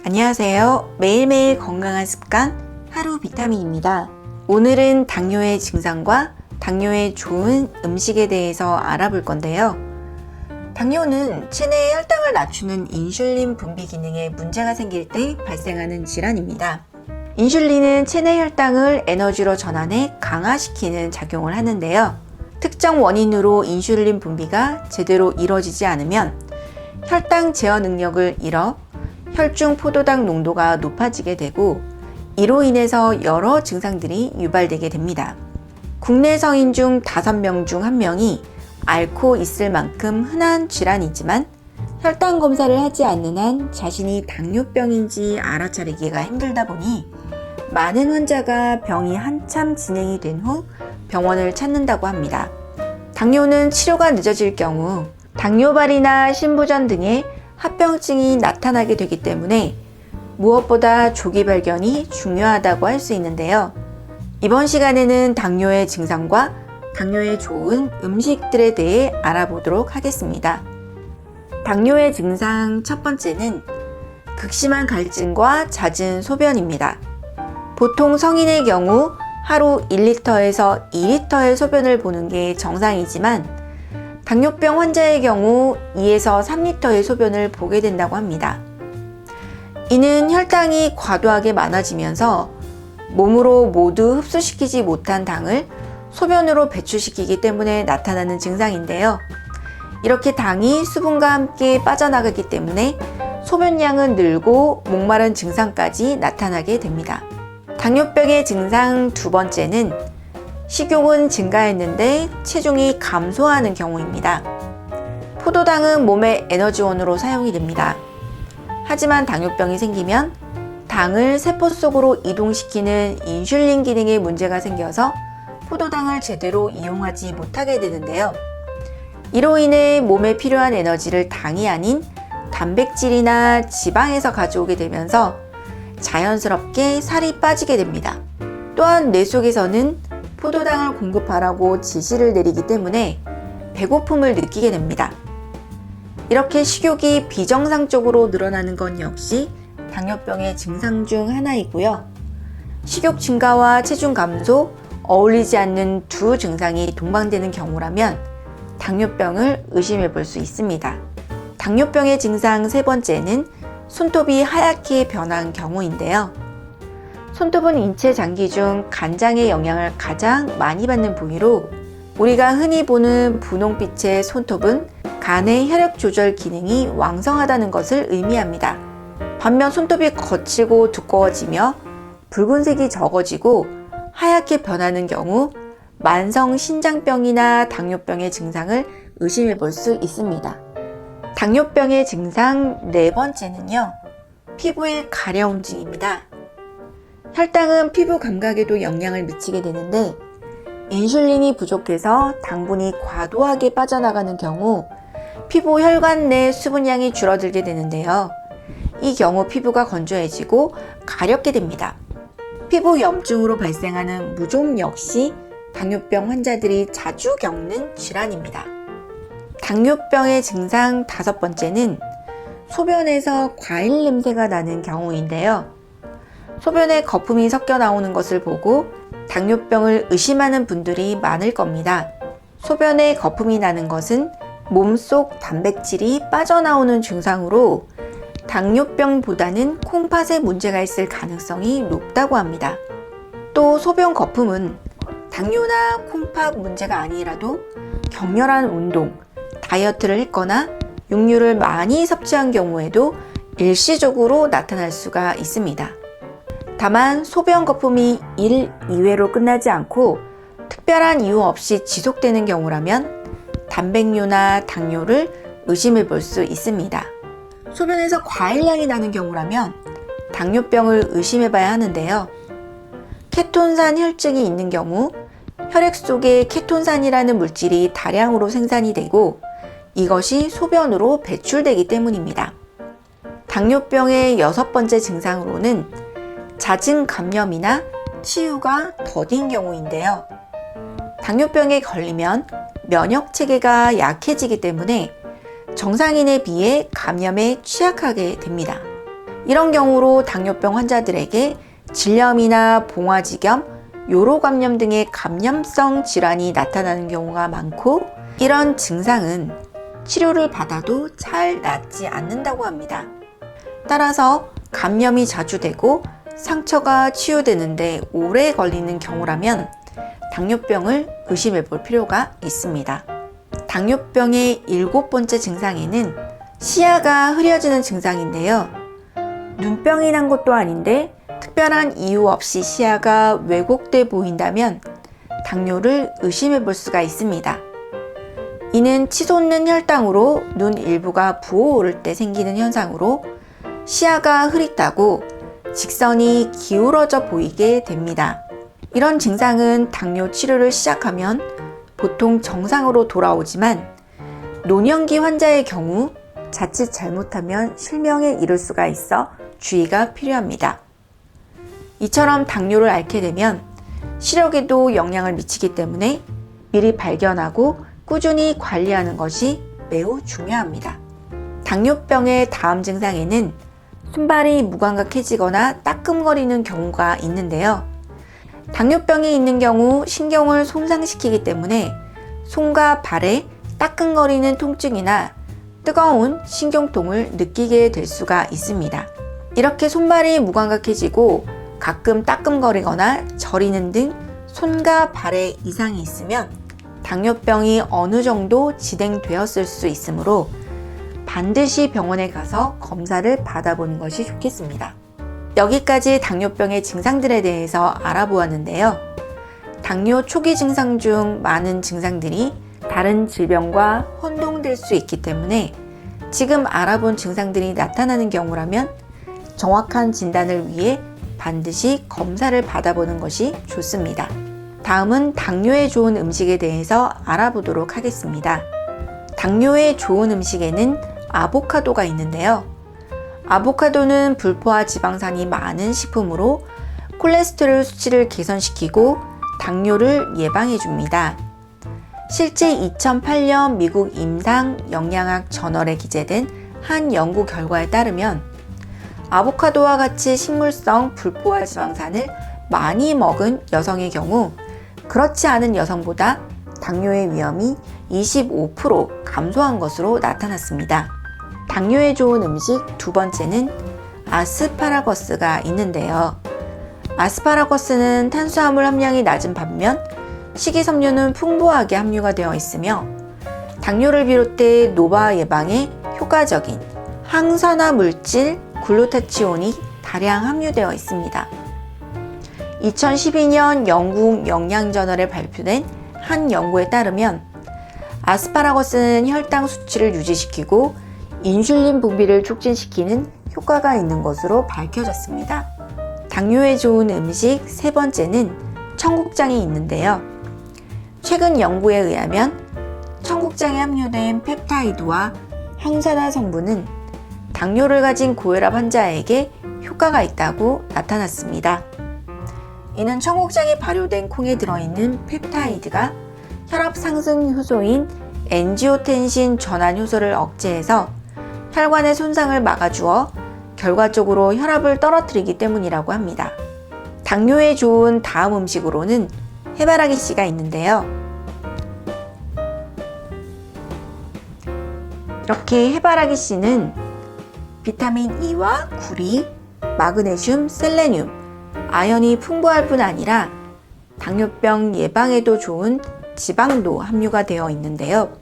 안녕하세요. 매일매일 건강한 습관 하루 비타민입니다. 오늘은 당뇨의 증상과 당뇨에 좋은 음식에 대해서 알아볼 건데요. 당뇨는 체내의 혈당을 낮추는 인슐린 분비 기능에 문제가 생길 때 발생하는 질환입니다. 인슐린은 체내 혈당을 에너지로 전환해 강화시키는 작용을 하는데요. 특정 원인으로 인슐린 분비가 제대로 이루어지지 않으면 혈당 제어 능력을 잃어 혈중 포도당 농도가 높아지게 되고 이로 인해서 여러 증상들이 유발되게 됩니다. 국내 성인 중 5명 중 1명이 앓고 있을 만큼 흔한 질환이지만 혈당 검사를 하지 않는 한 자신이 당뇨병인지 알아차리기가 힘들다 보니 많은 환자가 병이 한참 진행이 된 후 병원을 찾는다고 합니다. 당뇨는 치료가 늦어질 경우 당뇨발이나 심부전 등의 합병증이 나타나게 되기 때문에 무엇보다 조기 발견이 중요하다고 할 수 있는데요. 이번 시간에는 당뇨의 증상과 당뇨에 좋은 음식들에 대해 알아보도록 하겠습니다. 당뇨의 증상 첫 번째는 극심한 갈증과 잦은 소변입니다. 보통 성인의 경우 하루 1리터에서 2리터의 소변을 보는 게 정상이지만 당뇨병 환자의 경우 2에서 3리터의 소변을 보게 된다고 합니다. 이는 혈당이 과도하게 많아지면서 몸으로 모두 흡수시키지 못한 당을 소변으로 배출시키기 때문에 나타나는 증상인데요. 이렇게 당이 수분과 함께 빠져나가기 때문에 소변량은 늘고 목마른 증상까지 나타나게 됩니다. 당뇨병의 증상 두 번째는 식욕은 증가했는데 체중이 감소하는 경우입니다. 포도당은 몸의 에너지원으로 사용이 됩니다. 하지만 당뇨병이 생기면 당을 세포 속으로 이동시키는 인슐린 기능에 문제가 생겨서 포도당을 제대로 이용하지 못하게 되는데요. 이로 인해 몸에 필요한 에너지를 당이 아닌 단백질이나 지방에서 가져오게 되면서 자연스럽게 살이 빠지게 됩니다. 또한 뇌 속에서는 포도당을 공급하라고 지시를 내리기 때문에 배고픔을 느끼게 됩니다. 이렇게 식욕이 비정상적으로 늘어나는 건 역시 당뇨병의 증상 중 하나이고요. 식욕 증가와 체중 감소, 어울리지 않는 두 증상이 동반되는 경우라면 당뇨병을 의심해 볼 수 있습니다. 당뇨병의 증상 세 번째는 손톱이 하얗게 변한 경우인데요. 손톱은 인체 장기 중 간장의 영향을 가장 많이 받는 부위로 우리가 흔히 보는 분홍빛의 손톱은 간의 혈액 조절 기능이 왕성하다는 것을 의미합니다. 반면 손톱이 거칠고 두꺼워지며 붉은색이 적어지고 하얗게 변하는 경우 만성 신장병이나 당뇨병의 증상을 의심해 볼 수 있습니다. 당뇨병의 증상 네 번째는요, 피부의 가려움증입니다. 혈당은 피부 감각에도 영향을 미치게 되는데 인슐린이 부족해서 당분이 과도하게 빠져나가는 경우 피부 혈관 내 수분량이 줄어들게 되는데요. 이 경우 피부가 건조해지고 가렵게 됩니다. 피부 염증으로 발생하는 무좀 역시 당뇨병 환자들이 자주 겪는 질환입니다. 당뇨병의 증상 다섯 번째는 소변에서 과일 냄새가 나는 경우인데요. 소변에 거품이 섞여 나오는 것을 보고 당뇨병을 의심하는 분들이 많을 겁니다. 소변에 거품이 나는 것은 몸속 단백질이 빠져나오는 증상으로 당뇨병보다는 콩팥에 문제가 있을 가능성이 높다고 합니다. 또 소변 거품은 당뇨나 콩팥 문제가 아니라도 격렬한 운동, 다이어트를 했거나 육류를 많이 섭취한 경우에도 일시적으로 나타날 수가 있습니다. 다만 소변 거품이 일 이외로 끝나지 않고 특별한 이유 없이 지속되는 경우라면 단백뇨나 당뇨를 의심해 볼 수 있습니다. 소변에서 과일향이 나는 경우라면 당뇨병을 의심해 봐야 하는데요. 케톤산 혈증이 있는 경우 혈액 속에 케톤산이라는 물질이 다량으로 생산이 되고 이것이 소변으로 배출되기 때문입니다. 당뇨병의 여섯 번째 증상으로는 잦은 감염이나 치유가 더딘 경우인데요. 당뇨병에 걸리면 면역 체계가 약해지기 때문에 정상인에 비해 감염에 취약하게 됩니다. 이런 경우로 당뇨병 환자들에게 질염이나 봉화지겸, 요로감염 등의 감염성 질환이 나타나는 경우가 많고, 이런 증상은 치료를 받아도 잘 낫지 않는다고 합니다. 따라서 감염이 자주 되고 상처가 치유되는데 오래 걸리는 경우라면 당뇨병을 의심해 볼 필요가 있습니다. 당뇨병의 7번째 증상에는 시야가 흐려지는 증상인데요. 눈병이 난 것도 아닌데 특별한 이유 없이 시야가 왜곡돼 보인다면 당뇨를 의심해 볼 수가 있습니다. 이는 치솟는 혈당으로 눈 일부가 부어오를 때 생기는 현상으로 시야가 흐릿하고 직선이 기울어져 보이게 됩니다. 이런 증상은 당뇨 치료를 시작하면 보통 정상으로 돌아오지만 노년기 환자의 경우 자칫 잘못하면 실명에 이를 수가 있어 주의가 필요합니다. 이처럼 당뇨를 앓게 되면 시력에도 영향을 미치기 때문에 미리 발견하고 꾸준히 관리하는 것이 매우 중요합니다. 당뇨병의 다음 증상에는 손발이 무감각해지거나 따끔거리는 경우가 있는데요. 당뇨병이 있는 경우 신경을 손상시키기 때문에 손과 발에 따끔거리는 통증이나 뜨거운 신경통을 느끼게 될 수가 있습니다. 이렇게 손발이 무감각해지고 가끔 따끔거리거나 저리는 등 손과 발에 이상이 있으면 당뇨병이 어느 정도 진행되었을 수 있으므로 반드시 병원에 가서 검사를 받아보는 것이 좋겠습니다. 여기까지 당뇨병의 증상들에 대해서 알아보았는데요. 당뇨 초기 증상 중 많은 증상들이 다른 질병과 혼동될 수 있기 때문에 지금 알아본 증상들이 나타나는 경우라면 정확한 진단을 위해 반드시 검사를 받아보는 것이 좋습니다. 다음은 당뇨에 좋은 음식에 대해서 알아보도록 하겠습니다. 당뇨에 좋은 음식에는 아보카도가 있는데요. 아보카도는 불포화 지방산이 많은 식품으로 콜레스테롤 수치를 개선시키고 당뇨를 예방해 줍니다. 실제 2008년 미국 임상 영양학 저널에 기재된 한 연구 결과에 따르면 아보카도와 같이 식물성 불포화 지방산을 많이 먹은 여성의 경우 그렇지 않은 여성보다 당뇨의 위험이 25% 감소한 것으로 나타났습니다. 당뇨에 좋은 음식 두 번째는 아스파라거스가 있는데요. 아스파라거스는 탄수화물 함량이 낮은 반면 식이섬유는 풍부하게 함유가 되어 있으며 당뇨를 비롯해 노화 예방에 효과적인 항산화 물질 글루타치온이 다량 함유되어 있습니다. 2012년 영국 영양저널에 발표된 한 연구에 따르면 아스파라거스는 혈당 수치를 유지시키고 인슐린 분비를 촉진시키는 효과가 있는 것으로 밝혀졌습니다. 당뇨에 좋은 음식 세 번째는 청국장이 있는데요. 최근 연구에 의하면 청국장에 함유된 펩타이드와 항산화 성분은 당뇨를 가진 고혈압 환자에게 효과가 있다고 나타났습니다. 이는 청국장에 발효된 콩에 들어있는 펩타이드가 혈압 상승 효소인 엔지오텐신 전환 효소를 억제해서 혈관의 손상을 막아주어 결과적으로 혈압을 떨어뜨리기 때문이라고 합니다. 당뇨에 좋은 다음 음식으로는 해바라기 씨가 있는데요. 이렇게 해바라기 씨는 비타민 E와 구리, 마그네슘, 셀레늄, 아연이 풍부할 뿐 아니라 당뇨병 예방에도 좋은 지방도 함유가 되어 있는데요.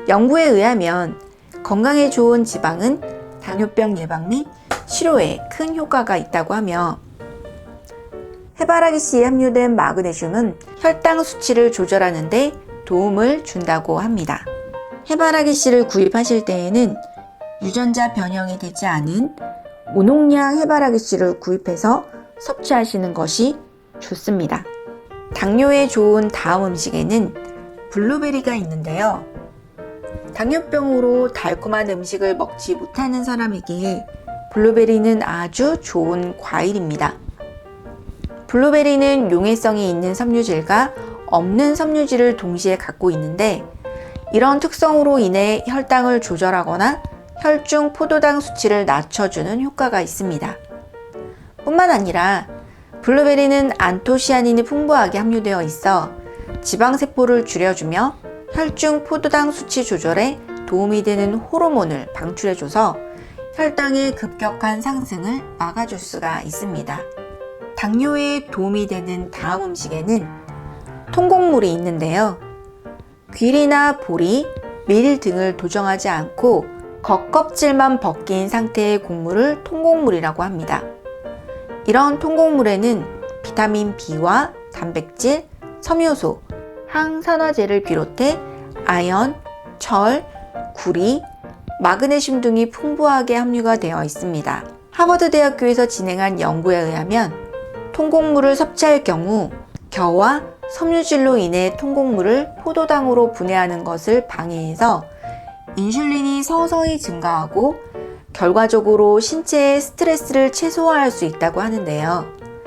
연구에 의하면 건강에 좋은 지방은 당뇨병 예방 및 치료에 큰 효과가 있다고 하며 해바라기 씨에 함유된 마그네슘은 혈당 수치를 조절하는 데 도움을 준다고 합니다. 해바라기 씨를 구입하실 때에는 유전자 변형이 되지 않은 무농약 해바라기 씨를 구입해서 섭취하시는 것이 좋습니다. 당뇨에 좋은 다음 음식에는 블루베리가 있는데요. 당뇨병으로 달콤한 음식을 먹지 못하는 사람에게 블루베리는 아주 좋은 과일입니다. 블루베리는 용해성이 있는 섬유질과 없는 섬유질을 동시에 갖고 있는데 이런 특성으로 인해 혈당을 조절하거나 혈중 포도당 수치를 낮춰주는 효과가 있습니다. 뿐만 아니라 블루베리는 안토시아닌이 풍부하게 함유되어 있어 지방세포를 줄여주며 혈중 포도당 수치 조절에 도움이 되는 호르몬을 방출해줘서 혈당의 급격한 상승을 막아줄 수가 있습니다. 당뇨에 도움이 되는 다음 음식에는 통곡물이 있는데요. 귀리나 보리, 밀 등을 도정하지 않고 겉껍질만 벗긴 상태의 곡물을 통곡물이라고 합니다. 이런 통곡물에는 비타민 B와 단백질, 섬유소, 항산화제를 비롯해 아연, 철, 구리, 마그네슘 등이 풍부하게 함유가 되어 있습니다. 하버드 대학교에서 진행한 연구에 의하면 통곡물을 섭취할 경우 겨와 섬유질로 인해 통곡물을 포도당으로 분해하는 것을 방해해서 인슐린이 서서히 증가하고 결과적으로 신체의 스트레스를 최소화할 수 있다고 하는데요.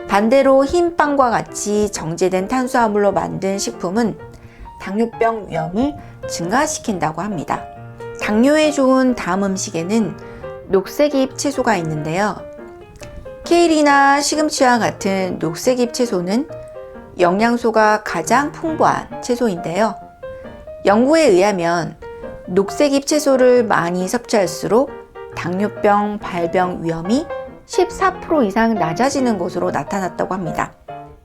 반대로 흰 빵과 같이 정제된 탄수화물로 만든 식품은 당뇨병 위험을 증가시킨다고 합니다. 당뇨에 좋은 다음 음식에는 녹색잎 채소가 있는데요. 케일이나 시금치와 같은 녹색잎 채소는 영양소가 가장 풍부한 채소인데요. 연구에 의하면 녹색잎 채소를 많이 섭취할수록 당뇨병 발병 위험이 14% 이상 낮아지는 것으로 나타났다고 합니다.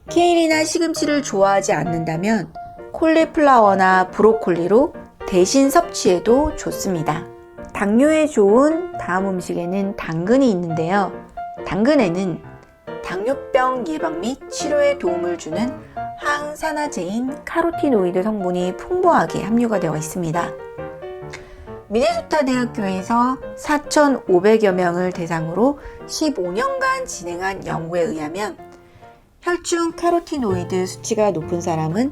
케일이나 시금치를 좋아하지 않는다면 콜리플라워나 브로콜리로 대신 섭취해도 좋습니다. 당뇨에 좋은 다음 음식에는 당근이 있는데요. 당근에는 당뇨병 예방 및 치료에 도움을 주는 항산화제인 카로티노이드 성분이 풍부하게 함유가 되어 있습니다. 미네소타 대학교에서 4,500여 명을 대상으로 15년간 진행한 연구에 의하면 혈중 카로티노이드 수치가 높은 사람은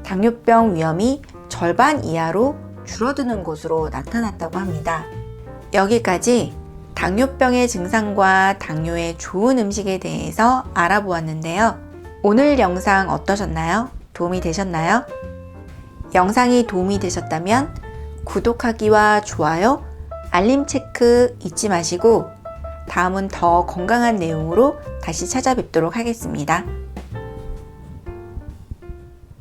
당뇨병 위험이 절반 이하로 줄어드는 것으로 나타났다고 합니다. 여기까지 당뇨병의 증상과 당뇨에 좋은 음식에 대해서 알아보았는데요. 오늘 영상 어떠셨나요? 도움이 되셨나요? 영상이 도움이 되셨다면 구독하기와 좋아요, 알림 체크 잊지 마시고 다음은 더 건강한 내용으로 다시 찾아뵙도록 하겠습니다.